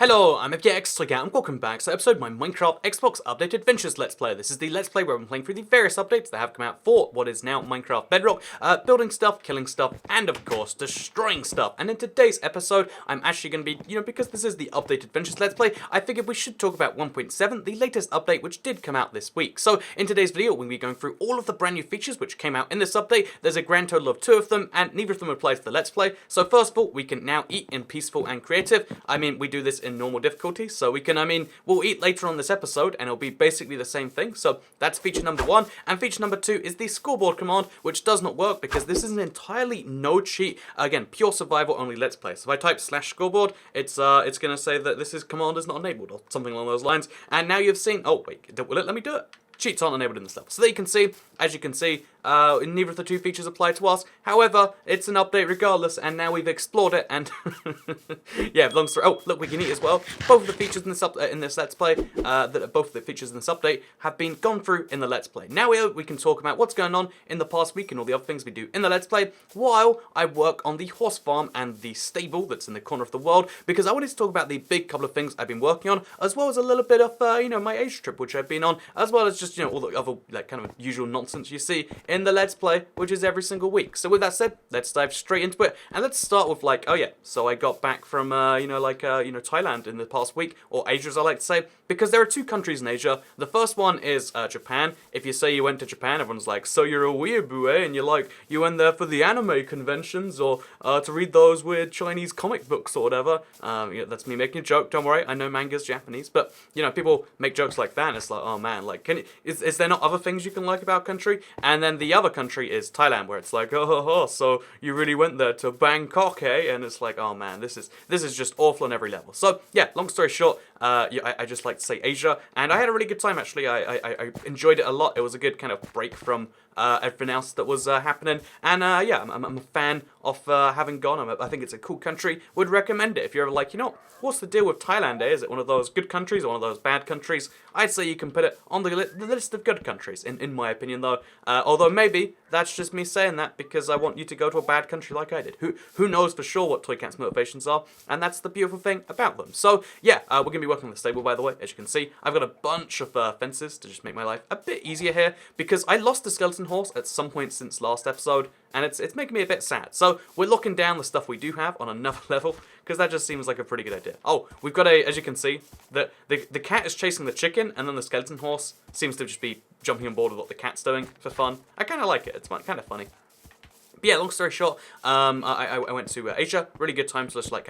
Hello, I'm FJX and welcome back to episode of my Minecraft Xbox Update Adventures Let's Play. This is the Let's Play where I'm playing through the various updates that have come out for what is now Minecraft Bedrock, building stuff, killing stuff, and of course, destroying stuff. And in today's episode, I'm actually going to be, because this is the Update Adventures Let's Play, I figured we should talk about 1.7, the latest update which did come out this week. So, in today's video, we'll be going through all of the brand new features which came out in this update. There's a grand total of 2 of them, and neither of them apply to the Let's Play. So first of all, we can now eat in peaceful and creative. I mean, we do this in normal difficulty, so we can, we'll eat later on this episode, and it'll be basically the same thing. So that's feature number 1, and feature number 2 is the scoreboard command, which does not work because this is an entirely no cheat, again, pure survival only Let's Play. So if I type /scoreboard, it's gonna say that this command is not enabled, or something along those lines. And now you've seen, oh wait, will it let me do it? Cheats aren't enabled in this level. So there you can see, as you can see, neither of the two features apply to us. However, it's an update regardless, and now we've explored it, and yeah, long story. Oh, look, we can eat as well. Both of the features in this Let's Play, both of the features in this update have been gone through in the Let's Play. Now we can talk about what's going on in the past week and all the other things we do in the Let's Play, while I work on the horse farm and the stable that's in the corner of the world, because I wanted to talk about the big couple of things I've been working on, as well as a little bit of, my age trip, which I've been on, as well as just, all the other, kind of usual nonsense you see in the Let's Play, which is every single week. So with that said, let's dive straight into it, and let's start with, oh yeah, so I got back from, Thailand in the past week, or Asia as I like to say, because there are 2 countries in Asia. The first one is Japan. If you say you went to Japan, everyone's like, so you're a weeaboo, eh? And you're like, you went there for the anime conventions, or to read those weird Chinese comic books or whatever. That's me making a joke, don't worry, I know manga's Japanese, but, people make jokes like that, and it's like, oh man, like, is there not other things you can like about country? And then the other country is Thailand, where it's like, oh, so you really went there to Bangkok, eh? And it's like, oh man, this is just awful on every level. So yeah, long story short, I just like to say Asia, and I had a really good time actually. I enjoyed it a lot. It was a good kind of break from everything else that was happening, and yeah, I'm a fan of having gone. I think it's a cool country. Would recommend it if you're ever like, what's the deal with Thailand? Is it one of those good countries or one of those bad countries? I'd say you can put it on the list of good countries, in my opinion, though. Although maybe that's just me saying that because I want you to go to a bad country like I did. Who knows for sure what Toy Cat's motivations are, and that's the beautiful thing about them. So yeah, we're gonna be working on the stable, by the way. As you can see, I've got a bunch of fences to just make my life a bit easier here because I lost the skeleton horse at some point since last episode, and it's making me a bit sad. So we're locking down the stuff we do have on another level, because that just seems like a pretty good idea. Oh, we've got as you can see, the cat is chasing the chicken, and then the skeleton horse seems to just be jumping on board with what the cat's doing for fun. I kind of like it. It's kind of funny. But yeah, long story short, I went to Asia. Really good time to just I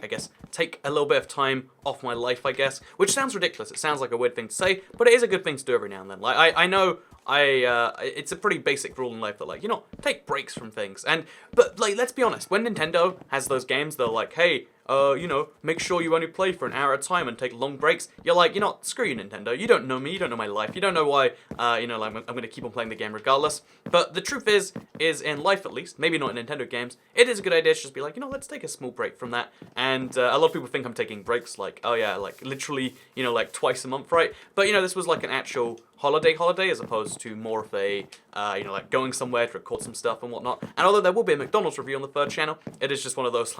guess, take a little bit of time off my life, I guess. Which sounds ridiculous. It sounds like a weird thing to say, but it is a good thing to do every now and then. I know it's a pretty basic rule in life that, take breaks from things. But let's be honest, when Nintendo has those games, they're like, hey, make sure you only play for an hour at a time and take long breaks. You're like, screw you, Nintendo. You don't know me. You don't know my life. You don't know why, I'm going to keep on playing the game regardless. But the truth is in life at least, maybe not in Nintendo games, it is a good idea to just be like, let's take a small break from that. And a lot of people think I'm taking breaks, oh yeah, literally, twice a month, right? But, this was an actual holiday as opposed to more of a, going somewhere to record some stuff and whatnot. And although there will be a McDonald's review on the 3rd channel, it is just one of those,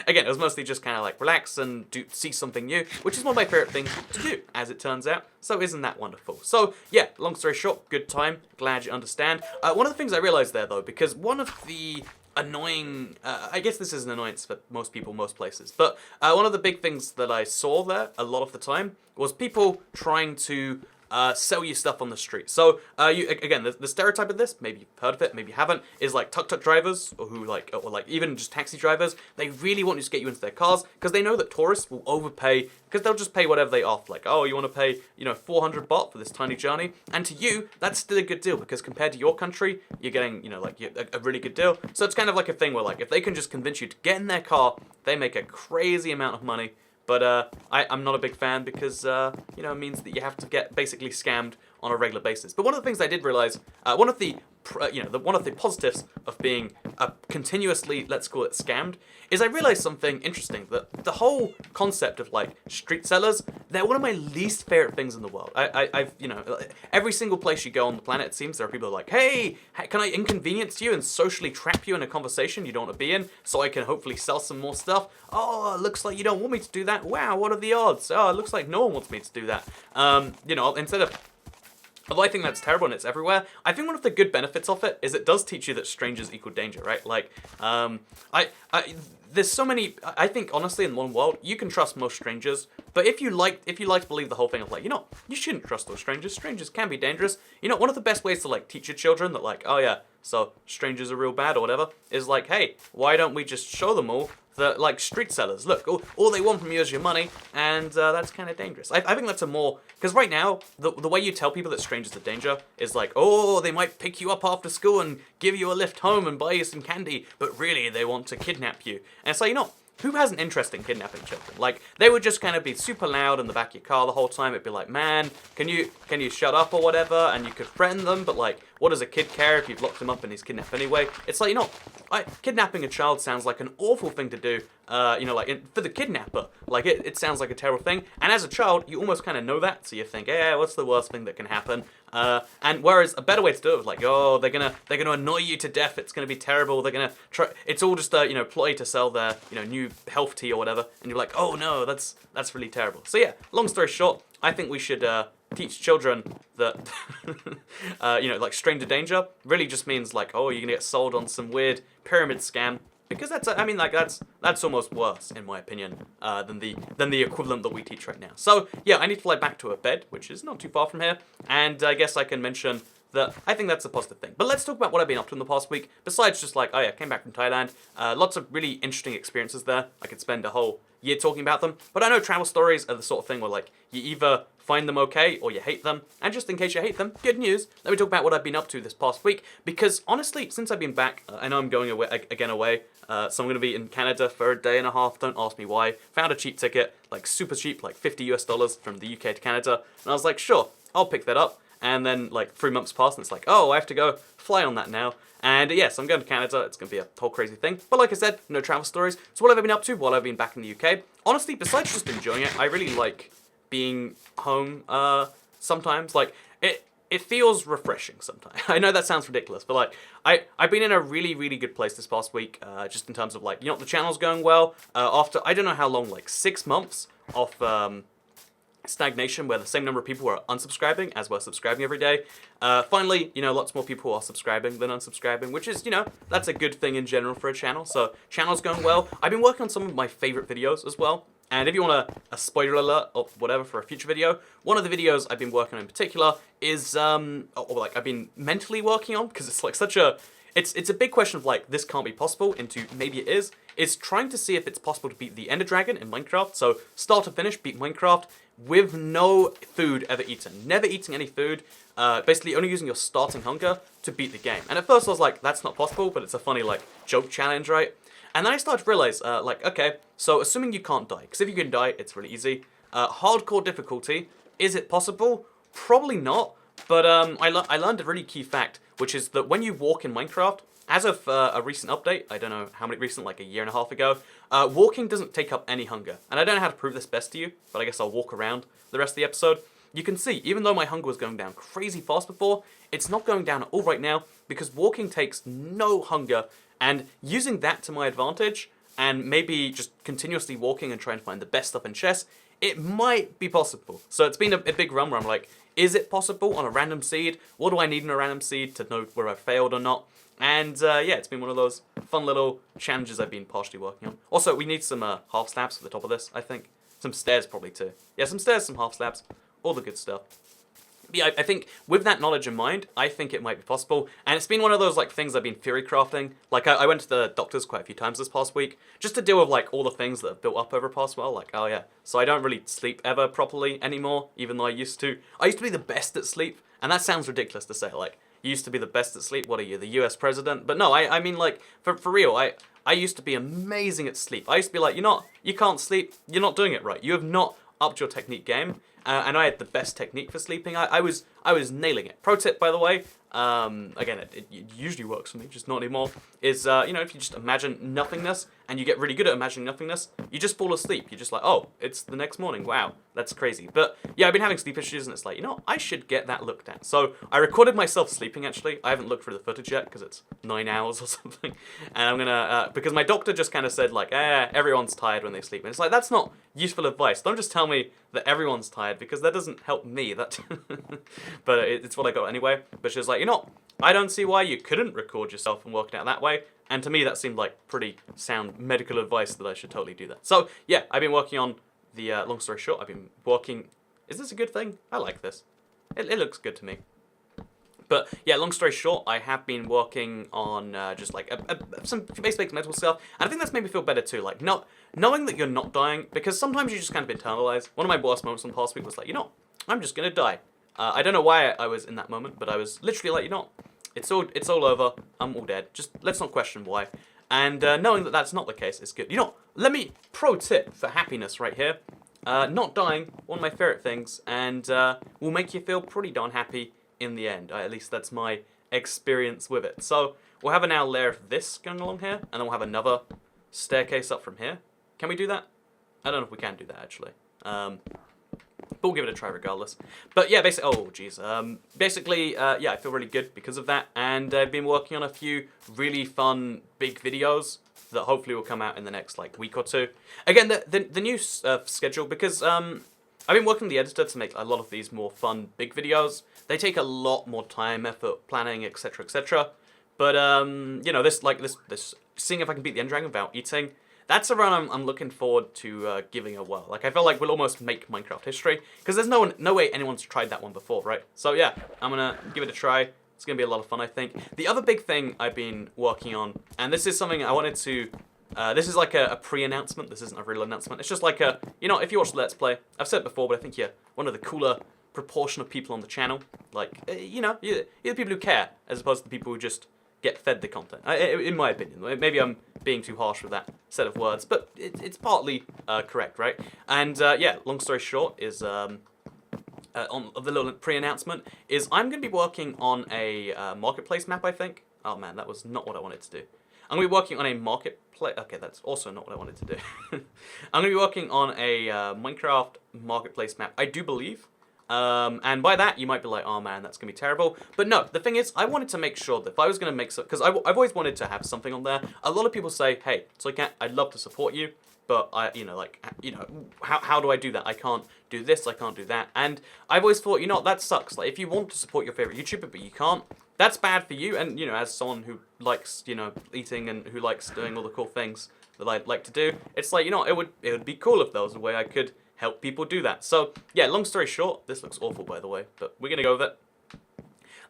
again, it was mostly just kind of relax and see something new, which is one of my favorite things to do, as it turns out. So isn't that wonderful? So yeah, long story short, good time. Glad you understand. One of the things I realized there though, because one of the annoying, I guess this is an annoyance for most people, most places, but one of the big things that I saw there a lot of the time was people trying to sell you stuff on the street. So, again, the stereotype of this, maybe you've heard of it, maybe you haven't, is tuk-tuk drivers, or even just taxi drivers. They really want to just get you into their cars, because they know that tourists will overpay, because they'll just pay whatever they offer. Oh, you want to pay, 400 baht for this tiny journey? And to you, that's still a good deal, because compared to your country, you're getting, a really good deal. So it's kind of like a thing where, if they can just convince you to get in their car, they make a crazy amount of money. But I'm not a big fan because, it means that you have to get basically scammed on a regular basis. But one of the things I did realize, one of the positives of being continuously, let's call it, scammed, is I realized something interesting, that the whole concept of like street sellers, they're one of my least favorite things in the world. I've every single place you go on the planet, it seems there are people who are like, hey, can I inconvenience you and socially trap you in a conversation you don't want to be in, so I can hopefully sell some more stuff? Oh, it looks like you don't want me to do that. Wow, what are the odds? Oh, it looks like no one wants me to do that. Instead of, although I think that's terrible and it's everywhere, I think one of the good benefits of it is it does teach you that strangers equal danger, right? Like, there's so many. I think honestly, in one world, you can trust most strangers. But if you like to believe the whole thing of like, you shouldn't trust those strangers. Strangers can be dangerous. One of the best ways to like teach your children that like, oh yeah, so strangers are real bad or whatever, is like, hey, why don't we just show them all that like street sellers, look, all they want from you is your money, and that's kind of dangerous. I think that's a more, because right now, the way you tell people that strangers are danger is like, oh, they might pick you up after school and give you a lift home and buy you some candy, but really they want to kidnap you. And it's like, who has an interest in kidnapping children? Like, they would just kind of be super loud in the back of your car the whole time. It'd be like, man, can you shut up or whatever? And you could threaten them, but like, what does a kid care if you've locked him up and he's kidnapped anyway? It's like, kidnapping a child sounds like an awful thing to do. For the kidnapper, like it sounds like a terrible thing. And as a child, you almost kind of know that, so you think, yeah, what's the worst thing that can happen? And whereas a better way to do it is like, oh, they're gonna annoy you to death. It's gonna be terrible. They're gonna try. It's all just a ploy to sell their new health tea or whatever. And you're like, oh no, that's really terrible. So yeah, long story short, I think we should teach children that like stranger danger really just means like, oh, you're gonna get sold on some weird pyramid scam. Because that's almost worse, in my opinion, than the equivalent that we teach right now. So yeah, I need to fly back to a bed, which is not too far from here, and I guess I can mention that I think that's a positive thing. But let's talk about what I've been up to in the past week. Besides just like, oh yeah, came back from Thailand, lots of really interesting experiences there. I could spend a whole year talking about them. But I know travel stories are the sort of thing where like you either find them okay or you hate them. And just in case you hate them, good news. Let me talk about what I've been up to this past week. Because honestly, since I've been back, I know I'm going away. So I'm going to be in Canada for a day and a half. Don't ask me why. Found a cheap ticket, like super cheap, like $50 from the UK to Canada. And I was like, sure, I'll pick that up. And then like 3 months passed and it's like, oh, I have to go fly on that now. And yes, I'm going to Canada. It's going to be a whole crazy thing. But like I said, no travel stories. So what have I been up to while I've been back in the UK? Honestly, besides just enjoying it, I really like being home sometimes. Like, it feels refreshing sometimes. I know that sounds ridiculous, but like, I've been in a really, really good place this past week, just in terms of like, the channel's going well. After, I don't know how long, like 6 months of stagnation where the same number of people are unsubscribing as were subscribing every day. Finally, lots more people are subscribing than unsubscribing, which is, that's a good thing in general for a channel. So channel's going well. I've been working on some of my favorite videos as well. And if you want a spoiler alert or whatever for a future video, one of the videos I've been working on in particular is, I've been mentally working on, because it's like it's a big question of like, this can't be possible, into maybe it is. It's trying to see if it's possible to beat the Ender Dragon in Minecraft. So start to finish, beat Minecraft with no food ever eaten. Never eating any food, basically only using your starting hunger to beat the game. And at first I was like, that's not possible, but it's a funny like joke challenge, right? And then I started to realize, okay, so assuming you can't die, because if you can die, it's really easy. Hardcore difficulty, is it possible? Probably not, but I learned a really key fact, which is that when you walk in Minecraft, as of a recent update, I don't know how many recent, like a year and a half ago, walking doesn't take up any hunger. And I don't know how to prove this best to you, but I guess I'll walk around the rest of the episode. You can see, even though my hunger was going down crazy fast before, it's not going down at all right now, because walking takes no hunger. And using that to my advantage, and maybe just continuously walking and trying to find the best stuff in chests, it might be possible. So it's been a big run where I'm like, is it possible on a random seed? What do I need in a random seed to know where I failed or not? And yeah, it's been one of those fun little challenges I've been partially working on. Also, we need some half slabs for the top of this, I think. Some stairs probably too. Yeah, some stairs, some half slabs, all the good stuff. Yeah, I think with that knowledge in mind, I think it might be possible. And it's been one of those like things I've been theory crafting. Like I went to the doctors quite a few times this past week, just to deal with like all the things that have built up over the past while. Like, oh yeah, so I don't really sleep ever properly anymore, even though I used to. I used to be the best at sleep, and that sounds ridiculous to say. Like, you used to be the best at sleep. What are you, the US president? But no, I mean like, for real, I used to be amazing at sleep. I used to be like, you can't sleep, you're not doing it right. You have not upped your technique game. and I had the best technique for sleeping. I was nailing it. Pro tip, by the way. Again, it usually works for me, just not anymore. Is you know, if you just imagine nothingness and you get really good at imagining nothingness, you just fall asleep. You're just like, oh, it's the next morning. Wow, that's crazy. But yeah, I've been having sleep issues, and it's like, you know, I should get that looked at. So I recorded myself sleeping. Actually, I haven't looked through the footage yet because it's 9 hours or something, and I'm gonna because my doctor just kind of said like, everyone's tired when they sleep, and it's like that's not useful advice. Don't just tell me that everyone's tired because that doesn't help me. That, but it's what I got anyway. But she was like, you know, I don't see why you couldn't record yourself and work it out that way. And to me, that seemed like pretty sound medical advice that I should totally do that. So yeah, I've been working on the, long story short, I've been working, is this a good thing? I like this. It looks good to me. But yeah, long story short, I have been working on just like some basic mental stuff, and I think that's made me feel better too. Like knowing that you're not dying, because sometimes you just kind of internalize. One of my worst moments in the past week was like, you know, I'm just gonna die. I don't know why I was in that moment, but I was literally like, you know, it's all over. I'm all dead. Just let's not question why. And knowing that that's not the case is good. You know, let me pro tip for happiness right here. Not dying, one of my favorite things, and will make you feel pretty darn happy in the end. At least that's my experience with it. So we'll have a now layer of this going along here, and then we'll have another staircase up from here. Can we do that? I don't know if we can do that actually. But we'll give it a try regardless. But yeah, basically, oh geez. Basically, yeah, I feel really good because of that, and I've been working on a few really fun big videos that hopefully will come out in the next like week or two. Again, the new schedule, because I've been working with the editor to make a lot of these more fun big videos. They take a lot more time, effort, planning, etc., etc. But you know, this seeing if I can beat the End Dragon without eating. That's a run I'm looking forward to giving a whirl. Like I feel like we'll almost make Minecraft history because there's no way anyone's tried that one before, right? So yeah, I'm gonna give it a try. It's gonna be a lot of fun, I think. The other big thing I've been working on, and this is something I wanted to. This is like a pre-announcement. This isn't a real announcement. It's just like a, you know, if you watch the Let's Play, I've said it before, but I think you're one of the cooler proportion of people on the channel. Like, you know, you're the people who care as opposed to the people who just get fed the content, in my opinion. Maybe I'm being too harsh with that set of words, but it's partly correct, right? And yeah, long story short is, on the little pre-announcement, is I'm going to be working on a marketplace map, I think. Oh man, that was not what I wanted to do. I'm going to be working on a marketplace, okay, that's also not what I wanted to do. I'm going to be working on a Minecraft marketplace map, I do believe. And by that, you might be like, oh man, that's going to be terrible. But no, the thing is, I wanted to make sure that if I was going to make some, because I've always wanted to have something on there. A lot of people say, hey, so I'd love to support you, but how do I do that? I can't do this, I can't do that. And I've always thought, you know, that sucks. Like, if you want to support your favorite YouTuber, but you can't, that's bad for you. And, you know, as someone who likes, you know, eating and who likes doing all the cool things that I like to do, it's like, you know, it would be cool if there was a way I could help people do that. So yeah, long story short, this looks awful by the way, but we're gonna go with it.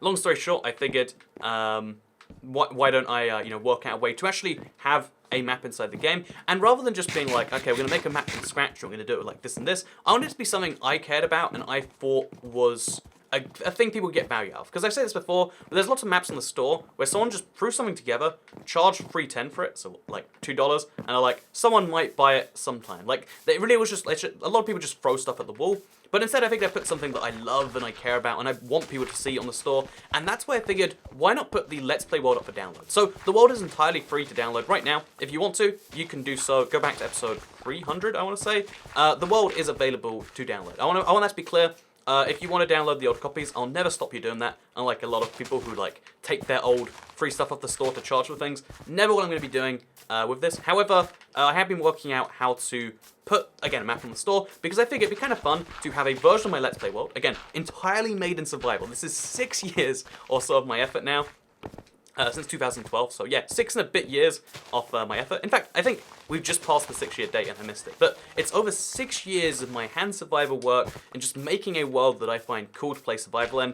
Long story short, I figured, why don't I, you know, work out a way to actually have a map inside the game, and rather than just being like, okay, we're gonna make a map from scratch, we're gonna do it like this and this, I wanted it to be something I cared about and I thought was a thing people get value out of. Because I've said this before, but there's lots of maps in the store where someone just threw something together, charged $3.10 for it, so like $2, and are like, someone might buy it sometime. Like, it really was just, a lot of people just throw stuff at the wall. But instead, I think I put something that I love and I care about and I want people to see on the store. And that's why I figured, why not put the Let's Play world up for download? So the world is entirely free to download right now. If you want to, you can do so. Go back to episode 300, I want to say. The world is available to download. I want that to be clear. If you want to download the old copies, I'll never stop you doing that. Unlike a lot of people who like take their old free stuff off the store to charge for things. Never what I'm going to be doing with this. However, I have been working out how to put, again, a map on the store, because I figured it'd be kind of fun to have a version of my Let's Play world, again, entirely made in survival. This is 6 years or so of my effort now. Since 2012, so yeah, 6 and a bit years of my effort. In fact, I think we've just passed the 6-year date and I missed it. But it's over 6 years of my hand survival work and just making a world that I find cool to play survival in,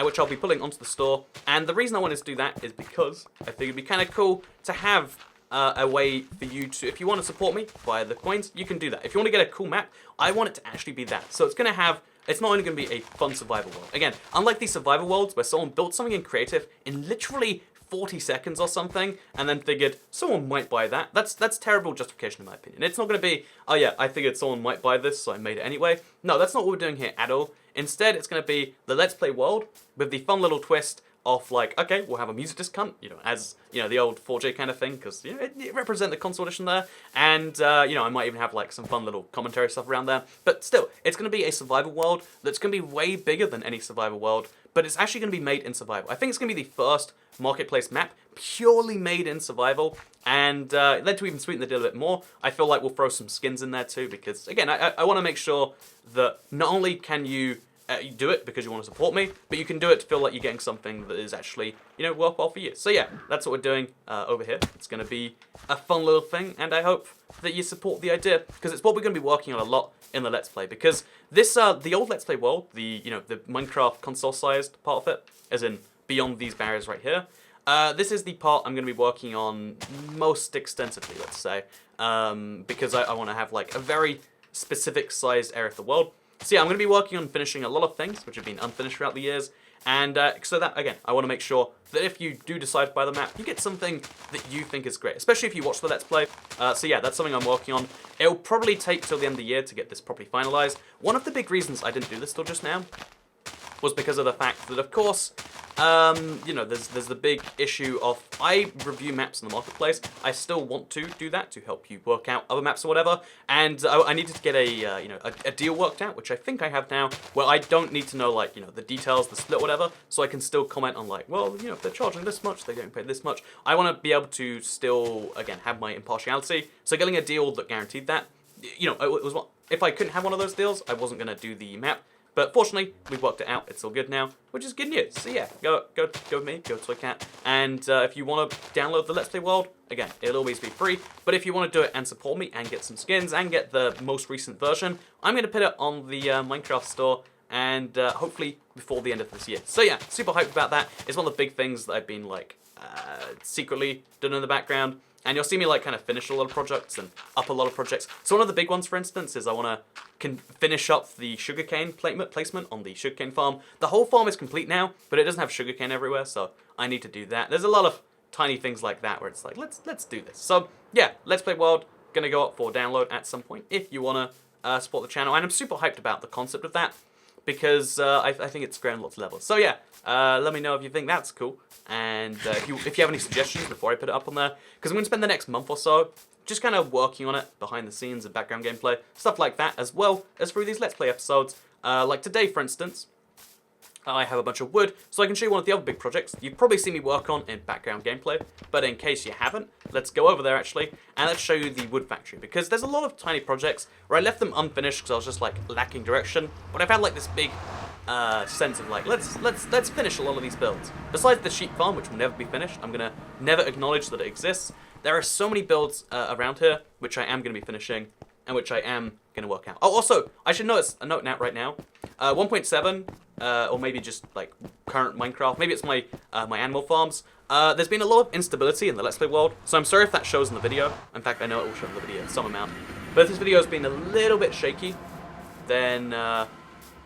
which I'll be putting onto the store. And the reason I wanted to do that is because I think it'd be kind of cool to have a way for you to, if you want to support me via the coins, you can do that. If you want to get a cool map, I want it to actually be that. So it's going to have, it's not only going to be a fun survival world. Again, unlike these survival worlds where someone built something in creative in literally 40 seconds or something, and then figured someone might buy that. That's terrible justification in my opinion. It's not going to be, oh yeah, I figured someone might buy this, so I made it anyway. No, that's not what we're doing here at all. Instead, it's going to be the Let's Play world with the fun little twist of like, okay, we'll have a music discount, as, the old 4J kind of thing, because, it represents the console edition there, and, I might even have, like, some fun little commentary stuff around there, but still, it's going to be a survival world that's going to be way bigger than any survival world, but it's actually going to be made in survival. I think it's going to be the first marketplace map purely made in survival, and then to even sweeten the deal a bit more, I feel like we'll throw some skins in there too, because, again, I want to make sure that not only can you do it because you want to support me, but you can do it to feel like you're getting something that is actually, worthwhile for you. So yeah, that's what we're doing over here. It's going to be a fun little thing, and I hope that you support the idea, because it's what we're going to be working on a lot in the Let's Play, because this, the old Let's Play world, the Minecraft console-sized part of it, as in beyond these barriers right here, this is the part I'm going to be working on most extensively, let's say, because I want to have, like, a very specific sized area of the world. So yeah, I'm going to be working on finishing a lot of things which have been unfinished throughout the years, and so that, again, I want to make sure that if you do decide to buy the map, you get something that you think is great, especially if you watch the Let's Play. So yeah, that's something I'm working on. It'll probably take till the end of the year to get this properly finalized. One of the big reasons I didn't do this till just now was because of the fact that, of course, there's the big issue of I review maps in the marketplace. I still want to do that to help you work out other maps or whatever, and I needed to get a deal worked out, which I think I have now, where I don't need to know, like, the details, the split, whatever, so I can still comment on, like, well, if they're charging this much, they're getting paid this much. I want to be able to still, again, have my impartiality, so getting a deal that guaranteed that, it was if I couldn't have one of those deals, I wasn't going to do the map. But fortunately, we've worked it out. It's all good now, which is good news. So yeah, go with me, go to Toycat. And if you want to download the Let's Play world, again, it'll always be free. But if you want to do it and support me and get some skins and get the most recent version, I'm going to put it on the Minecraft store, and hopefully before the end of this year. So yeah, super hyped about that. It's one of the big things that I've been, like, secretly doing in the background. And you'll see me, like, kind of finish a lot of projects and up a lot of projects. So one of the big ones, for instance, is I want to finish up the sugarcane placement on the sugarcane farm. The whole farm is complete now, but it doesn't have sugarcane everywhere, so I need to do that. There's a lot of tiny things like that where it's like, let's do this. So yeah, Let's Play World, gonna go up for download at some point if you want to support the channel. And I'm super hyped about the concept of that, because I think it's grown lots of levels. So yeah, let me know if you think that's cool, and if you have any suggestions before I put it up on there, because I'm going to spend the next month or so just kind of working on it behind the scenes and background gameplay, stuff like that, as well as through these Let's Play episodes. Like today, for instance, I have a bunch of wood, so I can show you one of the other big projects you've probably seen me work on in background gameplay, but in case you haven't, let's go over there actually, and let's show you the wood factory, because there's a lot of tiny projects where I left them unfinished because I was just, like, lacking direction, but I've had, like, this big sense of, like, let's finish a lot of these builds. Besides the sheep farm, which will never be finished, I'm gonna never acknowledge that it exists, there are so many builds around here, which I am gonna be finishing, and which I am going to work out. Oh, also, I should note out right now, 1.7, or maybe just, like, current Minecraft, maybe it's my my animal farms, there's been a lot of instability in the Let's Play world, so I'm sorry if that shows in the video. In fact, I know it will show in the video some amount. But if this video has been a little bit shaky, then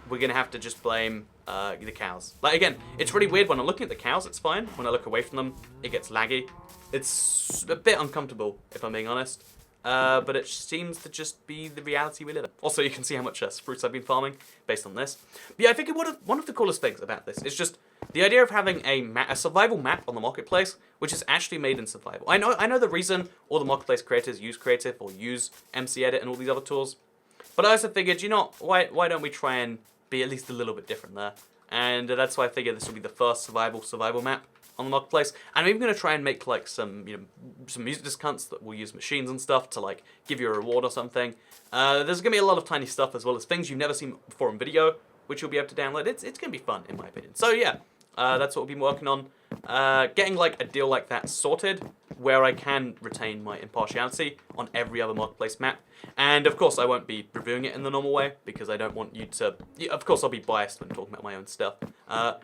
we're going to have to just blame the cows. Like, again, it's really weird when I'm looking at the cows, it's fine. When I look away from them, it gets laggy. It's a bit uncomfortable, if I'm being honest. But it seems to just be the reality we live in. Also, you can see how much fruits I've been farming based on this. But yeah, I think one of the coolest things about this is just the idea of having a survival map on the marketplace, which is actually made in survival. I know the reason all the marketplace creators use Creative or use MC Edit and all these other tools, but I also figured, you know, why don't we try and be at least a little bit different there? And that's why I figured this will be the first survival map on the marketplace, and I'm even going to try and make, like, some music discounts that will use machines and stuff to, like, give you a reward or something. There's going to be a lot of tiny stuff, as well as things you've never seen before in video, which you'll be able to download. It's going to be fun, in my opinion. So yeah, that's what we've been working on. Getting, like, a deal like that sorted, where I can retain my impartiality on every other marketplace map. And of course I won't be reviewing it in the normal way, because I don't want you to... Of course I'll be biased when talking about my own stuff.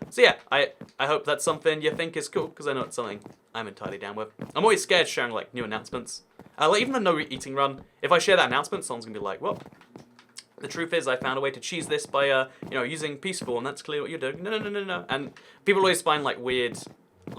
So yeah, I hope that's something you think is cool, because I know it's something I'm entirely down with. I'm always scared sharing, like, new announcements. Like, even the no eating run, if I share that announcement, someone's going to be like, well, the truth is I found a way to cheese this by, using peaceful, and that's clearly what you're doing. No. And people always find, like, weird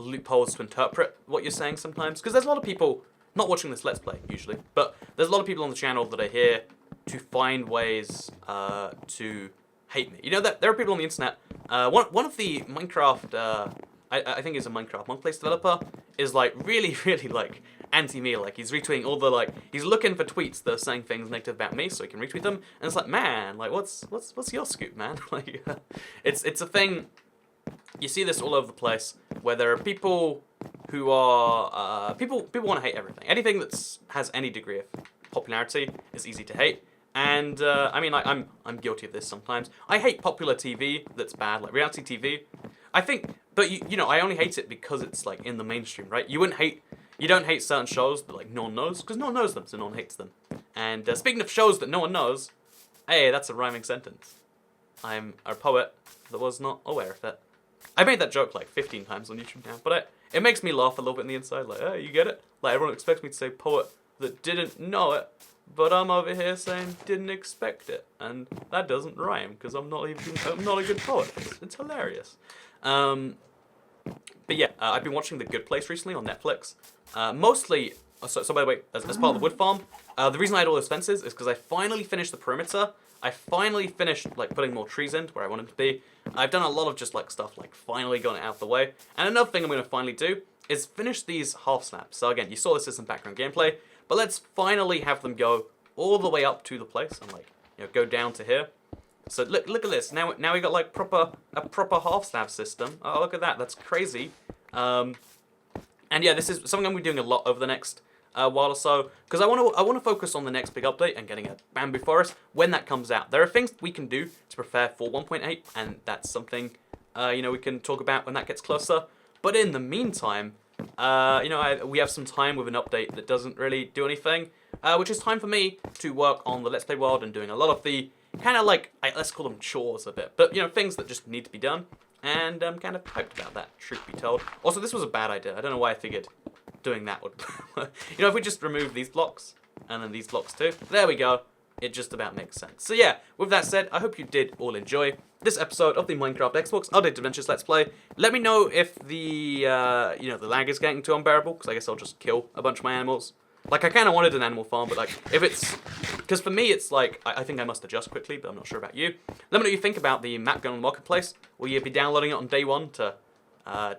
loopholes to interpret what you're saying sometimes. Because there's a lot of people not watching this Let's Play, usually, but there's a lot of people on the channel that are here to find ways to hate me. You know, that there are people on the internet. One of the Minecraft, I think he's a Minecraft one-place developer, is like really, really like anti-me. Like he's retweeting all the like, he's looking for tweets that are saying things negative about me so he can retweet them. And it's like, man, like what's your scoop, man? Like, it's a thing. You see this all over the place where there are people who are people want to hate everything. Anything that has any degree of popularity is easy to hate. And I mean, I'm guilty of this sometimes. I hate popular TV that's bad, like reality TV. I think, but you know, I only hate it because it's like in the mainstream, right? You don't hate certain shows that like no one knows because no one knows them, so no one hates them. And speaking of shows that no one knows, hey, that's a rhyming sentence. I'm a poet that was not aware of it. I made that joke like 15 times on YouTube now, but it makes me laugh a little bit on the inside. Like, oh, you get it? Like everyone expects me to say poet that didn't know it. But I'm over here saying didn't expect it, and that doesn't rhyme because I'm not a good poet. It's hilarious. But yeah, I've been watching The Good Place recently on Netflix. Mostly, so by the way, as part of the wood farm, the reason I had all those fences is because I finally finished the perimeter. I finally finished like putting more trees in to where I want them to be. I've done a lot of just like stuff like finally got it out of the way. And another thing I'm going to finally do is finish these half snaps. So again, you saw this as some background gameplay. But let's finally have them go all the way up to the place and like, you know, go down to here. So look at this. Now we got like a proper half slab system. Oh, look at that. That's crazy. And yeah, this is something I'm gonna be doing a lot over the next while or so because I want to focus on the next big update and getting a bamboo forest when that comes out. There are things we can do to prepare for 1.8, and that's something you know, we can talk about when that gets closer. But in the meantime, you know, we have some time with an update that doesn't really do anything, which is time for me to work on the Let's Play world and doing a lot of the kind of like, let's call them chores a bit, but you know, things that just need to be done, and I'm kind of hyped about that, truth be told. Also, this was a bad idea. I don't know why I figured doing that would, you know, if we just remove these blocks, and then these blocks too, there we go. It just about makes sense. So yeah, with that said, I hope you did all enjoy this episode of the Minecraft Xbox Updated Adventures Let's Play. Let me know if the, you know, the lag is getting too unbearable, because I guess I'll just kill a bunch of my animals. Like, I kind of wanted an animal farm, but like, if it's, because for me it's like, I think I must adjust quickly, but I'm not sure about you. Let me know what you think about the map going on the marketplace. Will you be downloading it on day one to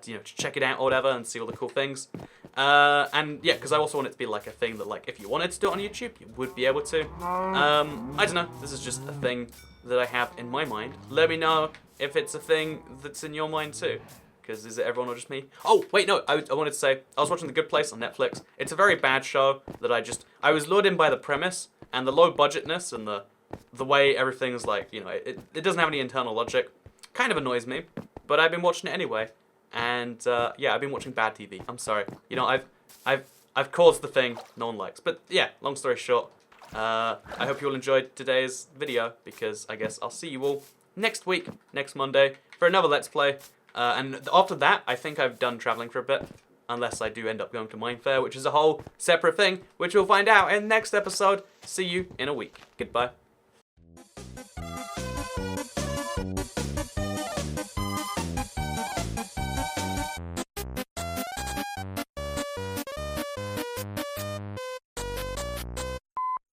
you know, to check it out or whatever and see all the cool things? And yeah, because I also want it to be like a thing that like if you wanted to do it on YouTube, you would be able to. I don't know, this is just a thing that I have in my mind. Let me know if it's a thing that's in your mind too. Because is it everyone or just me? Oh, wait, no, I wanted to say, I was watching The Good Place on Netflix. It's a very bad show that I was lured in by the premise and the low budgetness and the way everything's like, you know, it doesn't have any internal logic. Kind of annoys me, but I've been watching it anyway. And yeah, I've been watching bad TV. I'm sorry. You know, I've caused the thing no one likes. But yeah, long story short, I hope you all enjoyed today's video, because I guess I'll see you all next week, next Monday, for another Let's Play. And after that, I think I've done traveling for a bit, unless I do end up going to Mindfair, which is a whole separate thing, which we'll find out in the next episode. See you in a week. Goodbye.